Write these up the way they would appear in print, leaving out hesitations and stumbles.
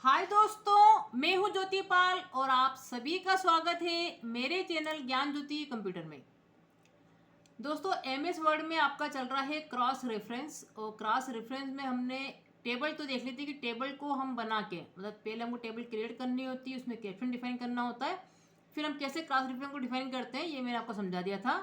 हाय दोस्तों, मैं हूं ज्योति पाल और आप सभी का स्वागत है मेरे चैनल ज्ञान ज्योति कंप्यूटर में। दोस्तों, एमएस वर्ड में आपका चल रहा है क्रॉस रेफरेंस। और क्रॉस रेफरेंस में हमने टेबल तो देख ली थी कि टेबल को हम बना के मतलब पहले हमको टेबल क्रिएट करनी होती है, उसमें कैप्शन डिफाइन करना होता है, फिर हम कैसे क्रॉस रेफरेंस को डिफाइन करते हैं ये मैंने आपको समझा दिया था।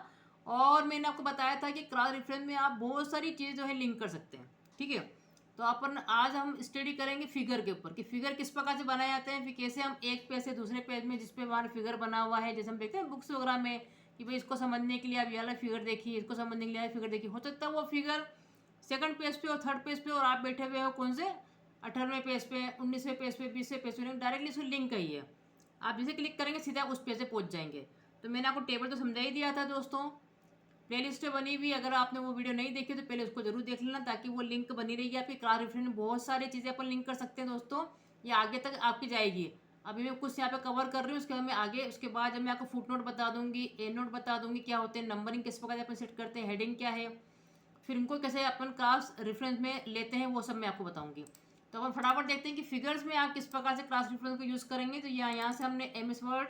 और मैंने आपको बताया था कि क्रॉस रेफरेंस में आप बहुत सारी चीज़ जो है लिंक कर सकते हैं। ठीक है, तो अपन आज हम स्टडी करेंगे फिगर के ऊपर कि फिगर किस प्रकार से बनाए जाते हैं, फिर कैसे हम एक पेज से दूसरे पेज में जिस पे हमारा फिगर बना हुआ है, जैसे हम देखते हैं बुक्स वगैरह में कि भाई इसको समझने के लिए आप ये वाला फिगर देखिए, इसको समझने के लिए ये फिगर देखिए। हो सकता है वो फिगर सेकंड पेज पे और थर्ड पेज पे और आप बैठे हुए हो कौन से 18वें पेज पे, 19वें पेज पे, 20वें पेज पे, डायरेक्टली उसको लिंक ही है। आप जिसे क्लिक करेंगे सीधा उस पेज से पहुंच जाएंगे। तो मैंने आपको टेबल तो समझा ही दिया था दोस्तों। प्लेलिस्ट बनी हुई, अगर आपने वो वीडियो नहीं देखी तो पहले उसको जरूर देख लेना ताकि वो लिंक बनी रहेगी आपकी। कार रेफरेंस में बहुत सारी चीज़ें अपन लिंक कर सकते हैं दोस्तों, ये आगे तक आपकी जाएगी। अभी मैं कुछ यहाँ पे कवर कर रही हूँ, उसके बाद मैं आगे उसके बाद जब मैं आपको फुट नोट बता दूंगी, ए नोट बता दूंगी क्या होते हैं, नंबरिंग किस प्रकार से अपन सेट करते हैं, हेडिंग क्या है, फिर इनको कैसे अपन क्लास रेफरेंस में लेते हैं, वो सब मैं आपको बताऊंगी। तो अपन फटाफट देखते हैं कि फिगर्स में आप किस प्रकार से क्लास रेफरेंस को यूज़ करेंगे। तो यहाँ से हमने एमएस वर्ड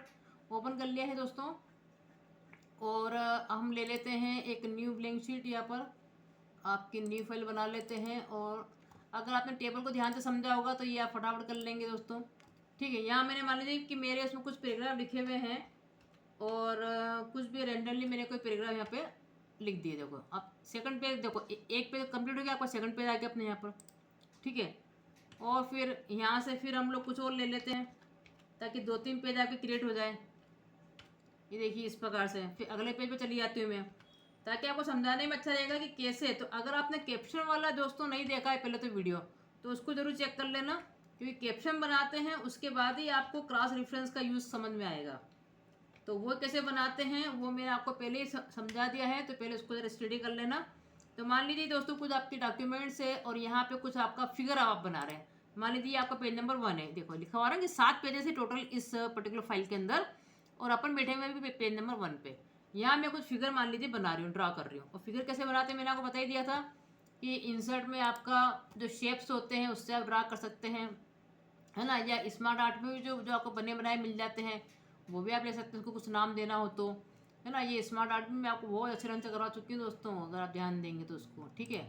ओपन कर लिया है दोस्तों, और हम ले लेते हैं एक न्यू ब्लैंक शीट। यहाँ पर आपकी न्यू फाइल बना लेते हैं, और अगर आपने टेबल को ध्यान से समझा होगा तो ये आप फटाफट कर लेंगे दोस्तों। ठीक है, यहाँ मैंने मान लीजिए कि मेरे इसमें कुछ पैराग्राफ लिखे हुए हैं, और कुछ भी रेंडमली मैंने कोई पैराग्राफ यहाँ पे लिख दिए। देखो अब सेकंड पेज, देखो एक पेज कंप्लीट हो गया, आपका सेकंड पेज आ गया अपने यहाँ पर। ठीक है, और फिर यहाँ से फिर हम लोग कुछ और ले लेते हैं ताकि 2-3 पेज आपके क्रिएट हो जाए। ये देखिए इस प्रकार से, फिर अगले पेज पे चली जाती हूँ मैं ताकि आपको समझाने में अच्छा रहेगा कि कैसे। तो अगर आपने कैप्शन वाला दोस्तों नहीं देखा है पहले तो वीडियो, तो उसको जरूर चेक कर लेना, क्योंकि कैप्शन बनाते हैं उसके बाद ही आपको क्रॉस रेफरेंस का यूज़ समझ में आएगा। तो वो कैसे बनाते हैं वो मैंने आपको पहले ही समझा दिया है, तो पहले उसको जरा स्टडी कर लेना। तो मान लीजिए दोस्तों कुछ आपके डॉक्यूमेंट्स है और यहाँ पे कुछ आपका फिगर आप बना रहे हैं। मान लीजिए आपका पेज नंबर 1 है, देखो लिखा हुआ है कि 7 पेजेस है टोटल इस पर्टिकुलर फाइल के अंदर, और अपन बैठे हुए भी पेज नंबर 1 पे। यहाँ मैं कुछ फिगर मान लीजिए बना रही हूँ, ड्रा कर रही हूँ। और फिगर कैसे बनाते हैं मैंने आपको बता ही दिया था कि इंसर्ट में आपका जो शेप्स होते हैं उससे आप ड्रा कर सकते हैं, है ना। या स्मार्ट आर्ट में भी जो जो आपको बने बनाए मिल जाते हैं वो भी आप ले सकते हैं, उसको कुछ नाम देना हो तो, है ना। ये स्मार्ट आर्ट में मैं आपको बहुत अच्छे ढंग से करवा चुकी हूँ दोस्तों, अगर आप ध्यान देंगे तो उसको। ठीक है,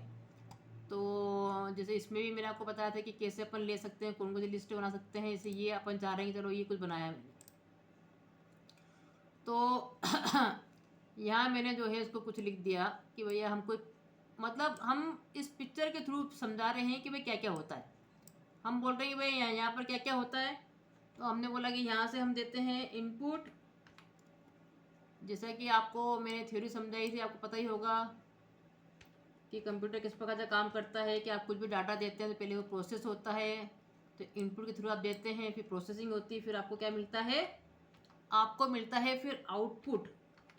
तो जैसे इसमें भी मैंने आपको बताया था कि कैसे अपन ले सकते हैं, कौन कौन सी लिस्ट बना सकते हैं। जैसे ये अपन चाह रहे हैं चलो ये कुछ बनाया मैंने, तो यहाँ मैंने जो है इसको कुछ लिख दिया कि भैया हमको मतलब हम इस पिक्चर के थ्रू समझा रहे हैं कि भाई क्या क्या होता है। हम बोल रहे हैं कि भाई यहाँ पर क्या क्या होता है। तो हमने बोला कि यहाँ से हम देते हैं इनपुट, जैसा कि आपको मैंने थ्योरी समझाई थी, आपको पता ही होगा कि कंप्यूटर किस प्रकार से काम करता है कि आप कुछ भी डाटा देते हैं तो पहले वो प्रोसेस होता है, तो इनपुट के थ्रू आप देते हैं, फिर प्रोसेसिंग होती है, फिर आपको क्या मिलता है, आपको मिलता है फिर आउटपुट।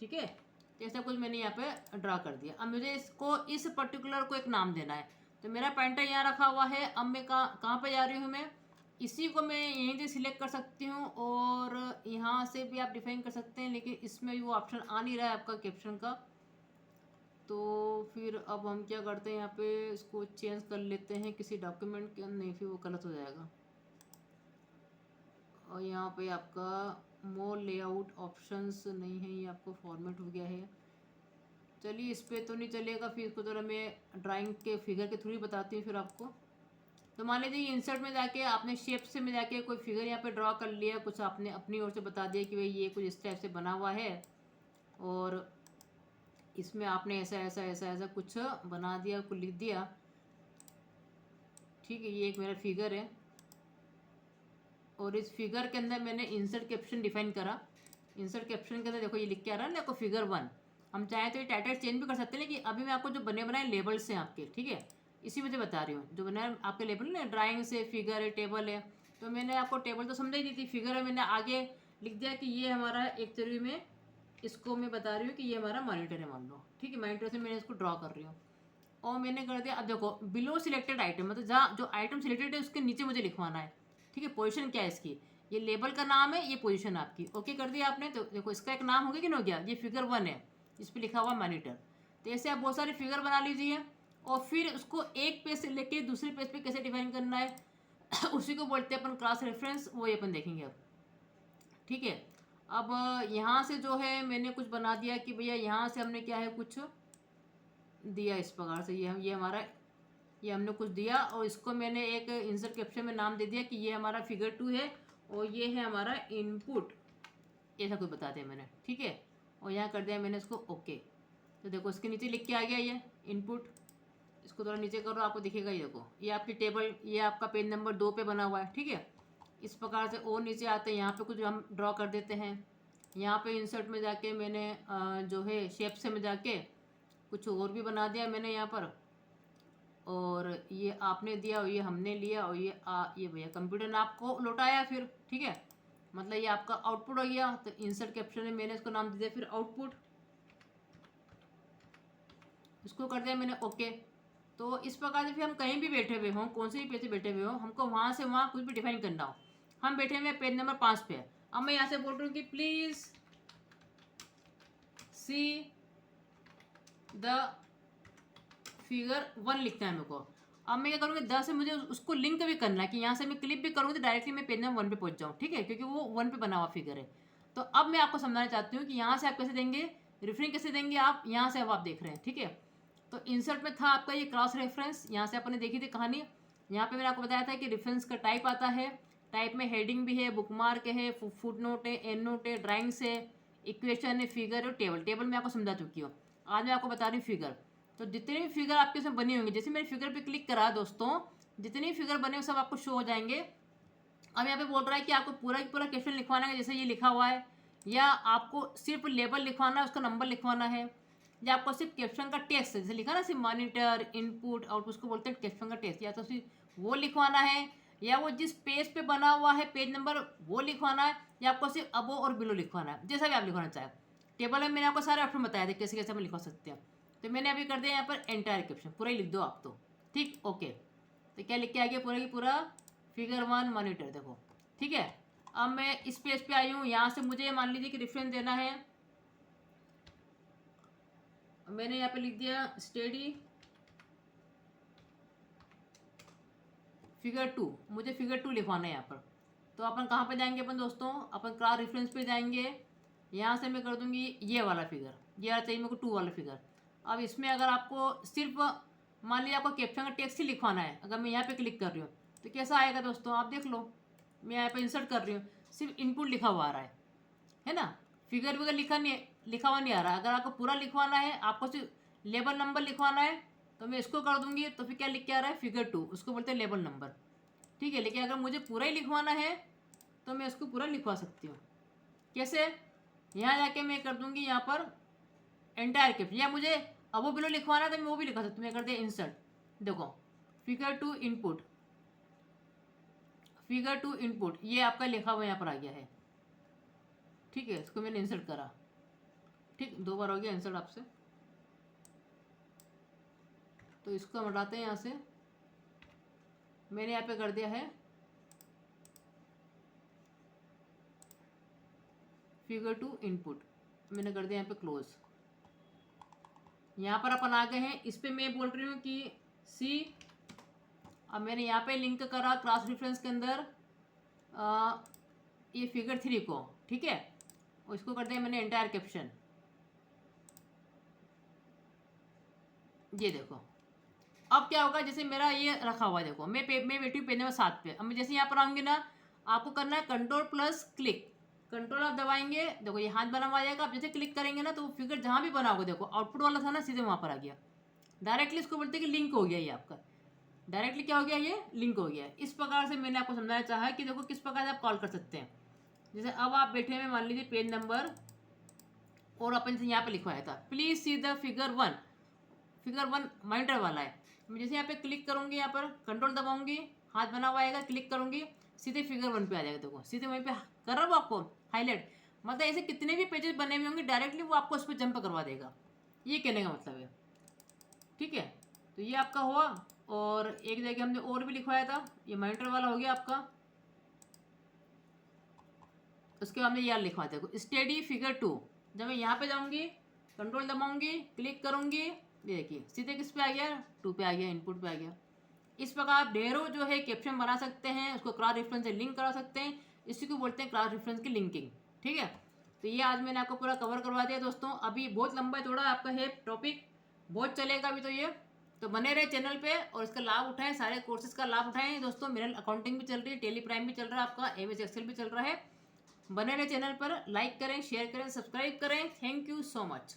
ठीक है, तो ऐसा कुछ मैंने यहाँ पे ड्रा कर दिया। अब मुझे इसको इस पर्टिकुलर को एक नाम देना है, तो मेरा पॉइंटर यहाँ रखा हुआ है। अब मैं कहाँ पे जा रही हूँ, मैं इसी को मैं यहीं से सिलेक्ट कर सकती हूँ और यहाँ से भी आप डिफाइन कर सकते हैं, लेकिन इसमें भी वो ऑप्शन आ नहीं रहा है आपका कैप्शन का। तो फिर अब हम क्या करते हैं, यहाँ पे इसको चेंज कर लेते हैं किसी डॉक्यूमेंट के, नहीं फिर वो गलत हो जाएगा। और यहाँ पे आपका मोर लेआउट ऑप्शंस नहीं है, ये आपको फॉर्मेट हो गया है। चलिए इस पे तो नहीं चलेगा, फिर इसको ज़रा मैं ड्राइंग के फिगर के थ्रू ही बताती हूँ फिर आपको। तो मान लीजिए इंसर्ट में जाके आपने शेप से में जाके कोई फिगर यहाँ पे ड्रॉ कर लिया, कुछ आपने अपनी ओर से बता दिया कि भाई ये कुछ इस टाइप से बना हुआ है, और इसमें आपने ऐसा ऐसा ऐसा ऐसा कुछ बना दिया, कुछ लिख दिया। ठीक है, ये एक मेरा फिगर है, और इस फिगर के अंदर मैंने इंसर्ट कैप्शन डिफाइन करा। इंसर्ट कैप्शन के अंदर देखो ये लिख के आ रहा है ना, देखो फिगर 1। हम चाहे तो ये टाइटल चेंज भी कर सकते हैं, लेकिन अभी मैं आपको जो बने बनाए लेबल्स हैं आपके, ठीक है, इसी वजह बता रही हूँ। जो बनाए आपके लेबल ना, ड्राइंग से फिगर है, टेबल है, तो मैंने आपको टेबल तो समझ ही दी थी, फिगर है मैंने आगे लिख दिया कि ये हमारा एक तरीके में, इसको मैं बता रही हूँ कि ये हमारा मॉनिटर है मान लो। ठीक है, मॉनिटर से मैंने इसको ड्रॉ कर रही हूँ और मैंने कर दिया। अब देखो बिलो सिलेक्टेड आइटम, मतलब जहाँ जो आइटम सिलेक्टेड है उसके नीचे मुझे लिखवाना है। ठीक है, पोजीशन क्या है इसकी, ये लेबल का नाम है, ये पोजीशन आपकी। ओके कर दिया आपने, तो देखो इसका एक नाम हो गया कि नहीं हो गया, ये फिगर 1 है, इस पर लिखा हुआ मॉनिटर। तो ऐसे आप बहुत सारे फिगर बना लीजिए, और फिर उसको एक पेज से लेके दूसरे पेज पे कैसे डिफाइन करना है उसी को बोलते हैं अपन क्रॉस रेफरेंस, वो ये अपन देखेंगे अब। ठीक है, अब यहाँ से जो है मैंने कुछ बना दिया कि भैया यहाँ से हमने क्या है कुछ दिया इस प्रकार से, ये हमारा, ये हमने कुछ दिया और इसको मैंने एक इंसर्ट कैप्शन में नाम दे दिया कि ये हमारा फिगर 2 है और ये है हमारा इनपुट, ऐसा कुछ बता दिया मैंने। ठीक है, और यहाँ कर दिया मैंने इसको ओके। तो देखो इसके नीचे लिख के आ गया ये इनपुट। इसको थोड़ा नीचे करो, आपको दिखेगा, ये देखो ये आपकी टेबल, ये आपका पेज नंबर 2 पे बना हुआ है। ठीक है, इस प्रकार से और नीचे आते हैं, यहाँ पे कुछ हम ड्रॉ कर देते हैं। यहाँ पे इंसर्ट में जाके मैंने जो है शेप से में जाके कुछ और भी बना दिया मैंने यहाँ पर, और ये आपने दिया और ये हमने लिया और ये भैया कंप्यूटर ने आपको लौटाया फिर। ठीक है, मतलब ये आपका आउटपुट हो गया। तो इंसर्ट कैप्शन में मैंने इसको नाम दे दिया फिर आउटपुट, इसको कर दिया मैंने ओके। तो इस प्रकार से फिर हम कहीं भी बैठे हुए हों, कौन से भी पेज पे बैठे हुए हों, हमको वहाँ से वहाँ कुछ भी डिफाइन करना हो, हम बैठे हुए पेज नंबर 5 पे। अब मैं यहाँ से बोल रही हूँ कि प्लीज़ सी द फिगर 1 लिखना है मेरे को। अब मैं क्या करूँगी, 10 से मुझे उसको लिंक भी करना है कि यहाँ से मैं क्लिक भी करूँगी तो डायरेक्टली मैं पेज नंबर 1 पे पहुँच जाऊँ। ठीक है, क्योंकि वो 1 पे बना हुआ फिगर है। तो अब मैं आपको समझाना चाहती हूँ कि यहाँ से आप कैसे देंगे, रेफरेंस कैसे देंगे आप, यहाँ से अब आप देख रहे हैं। ठीक है, तो इंसर्ट में था आपका ये क्रॉस रेफरेंस, यहाँ से आपने देखी थी कहानी। यहाँ पे मैंने आपको बताया था कि रेफरेंस का टाइप आता है, टाइप में हेडिंग भी है, बुकमार्क है, फुट नोट है, एंड नोट है, ड्राइंग्स है, इक्वेशन है, फिगर और टेबल। टेबल मैं आपको समझा चुकी हूँ, आज मैं आपको बता रही हूँ फिगर। तो जितने भी फिगर आपके इसमें बने होंगे, जैसे मैंने फिगर पे क्लिक करा दोस्तों, जितने भी फिगर बने सब आपको शो हो जाएंगे। अब यहाँ पे बोल रहा है कि आपको पूरा पूरा कैप्शन लिखवाना है, जैसे ये लिखा हुआ है, या आपको सिर्फ लेबल लिखवाना है, उसका नंबर लिखवाना है, या आपको सिर्फ कैप्शन का टेक्स्ट जैसे लिखा ना, सिर्फ मॉनिटर इनपुट आउटपुट, उसको बोलते हैं कैप्शन का टेक्स्ट, या तो सिर्फ वो लिखवाना है, या वो जिस पेज पे बना हुआ है पेज नंबर वो लिखवाना है, या आपको सिर्फ अबो और बिलो लिखवाना है, जैसा भी आप लिखवाना चाहें। टेबल में मैंने आपको सारे ऑप्शन बताया थे कैसे कैसे हम लिखवा सकते हैं। तो मैंने अभी कर दिया यहाँ पर एंटायर कैप्शन, पूरा ही लिख दो आप तो। ठीक, ओके। तो क्या लिख के आ गया, पूरा की पूरा फिगर 1 मॉनिटर, देखो। ठीक है, अब मैं इस पेज पे आई हूँ, यहाँ से मुझे मान लीजिए कि रेफरेंस देना है, मैंने यहाँ पे लिख दिया स्टडी फिगर 2, मुझे फिगर 2 लिखवाना है यहाँ पर। तो अपन कहाँ पे जाएंगे अपन दोस्तों, अपन क्रॉस रेफरेंस पे जाएंगे। यहाँ से मैं कर दूंगी ये वाला फिगर, ये वाला चाहिए मेरे को 2 वाला फिगर। अब इसमें अगर आपको सिर्फ मान लीजिए आपको कैप्शन का टेक्स्ट ही लिखवाना है, अगर मैं यहाँ पे क्लिक कर रही हूँ तो कैसा आएगा दोस्तों, आप देख लो। मैं यहाँ पे इंसर्ट कर रही हूँ, सिर्फ इनपुट लिखा हुआ आ रहा है ना, फिगर वगैरह लिखा हुआ नहीं आ रहा। अगर आपको पूरा लिखवाना है, आपको सिर्फ लेबल नंबर लिखवाना है, तो मैं इसको कर दूंगी, तो फिर क्या लिख के आ रहा है, फिगर 2, उसको बोलते हैं लेबल नंबर। ठीक है, लेकिन अगर मुझे पूरा ही लिखवाना है तो मैं इसको पूरा लिखवा सकती हूँ। कैसे, यहाँ जाके मैं कर दूंगी यहाँ पर एंटायर कैप्शन, या मुझे अब वो बिलो लिखवाना है तो मैं वो भी लिखवा सकती हूँ। मैं कर दिया इंसर्ट, देखो फिगर 2 इनपुट, फिगर 2 इनपुट, ये आपका लिखा हुआ यहाँ पर आ गया है। ठीक है, इसको मैंने इंसर्ट करा, ठीक 2 बार हो गया इंसर्ट आपसे। तो इसको हम हटाते हैं यहाँ से, मैंने यहाँ पे कर दिया है फिगर 2 इनपुट, मैंने कर दिया यहाँ पे क्लोज। यहाँ पर अपन आ गए हैं, इस पे मैं बोल रही हूँ कि सी, अब मैंने यहाँ पे लिंक करा क्रॉस रेफरेंस के अंदर ये फिगर 3 को। ठीक है, और इसको कर दिया मैंने एंटायर कैप्शन, ये देखो। अब क्या होगा, जैसे मेरा ये रखा हुआ है, देखो मैं बैठी हूँ पेज नंबर 7 पे। अब मैं जैसे यहाँ पर आऊँगी ना, आपको करना है कंट्रोल प्लस क्लिक, कंट्रोल आप दबाएंगे, देखो ये हाथ बना हुआ आ जाएगा। आप जैसे क्लिक करेंगे ना तो फिगर जहाँ भी बना होगा, देखो आउटपुट वाला था ना, सीधे वहाँ पर आ गया डायरेक्टली। इसको बोलते हैं कि लिंक हो गया, ये आपका डायरेक्टली क्या हो गया, ये लिंक हो गया। इस प्रकार से मैंने आपको समझाना चाहा कि देखो किस प्रकार से आप कॉल कर सकते हैं। जैसे अब आप बैठे हुए मान लीजिए पेज नंबर, और अपन से यहाँ पे लिखवाया था please see the figure 1, figure 1 monitor वाला है। मैं जैसे यहाँ पे क्लिक करूँगी, यहाँ पर कंट्रोल दबाऊंगी, हाथ बना हुआ आएगा, क्लिक करूँगी, सीधे फिगर 1 पे आ जाएगा। देखो सीधे वहीं पे कर रहा हूँ आपको हाईलाइट, मतलब ऐसे कितने भी पेजेस बने हुए होंगे डायरेक्टली वो आपको उस पर जंप करवा देगा, ये कहने का मतलब है। ठीक है, तो ये आपका हुआ। और एक जगह हमने और भी लिखवाया था, ये मॉनिटर वाला हो गया आपका। उसके बाद में यार लिखवा देखो स्टडी फिगर 2, जब मैं यहाँ पे जाऊँगी, कंट्रोल दबाऊंगी, क्लिक करूँगी, ये देखिए सीधे किस पे आ गया, 2 पे आ गया, इनपुट पे आ गया। इस प्रकार आप ढेरों जो है कैप्शन बना सकते हैं, उसको क्रॉस रेफरेंस से लिंक करा सकते हैं। इसी को बोलते हैं क्रॉस रेफरेंस की लिंकिंग। ठीक है, तो ये आज मैंने आपको पूरा कवर करवा दिया दोस्तों। अभी बहुत लंबा चौड़ा आपका है टॉपिक, बहुत चलेगा अभी तो ये, तो बने रहे चैनल पे और इसका लाभ उठाएं, सारे कोर्सेज का लाभ उठाएं दोस्तों। मिरर अकाउंटिंग भी चल रही है, टेली प्राइम भी चल रहा है, आपका एमएस एक्सेल भी चल रहा है। बने रहे चैनल पर, लाइक करें, शेयर करें, सब्सक्राइब करें। Thank you so much.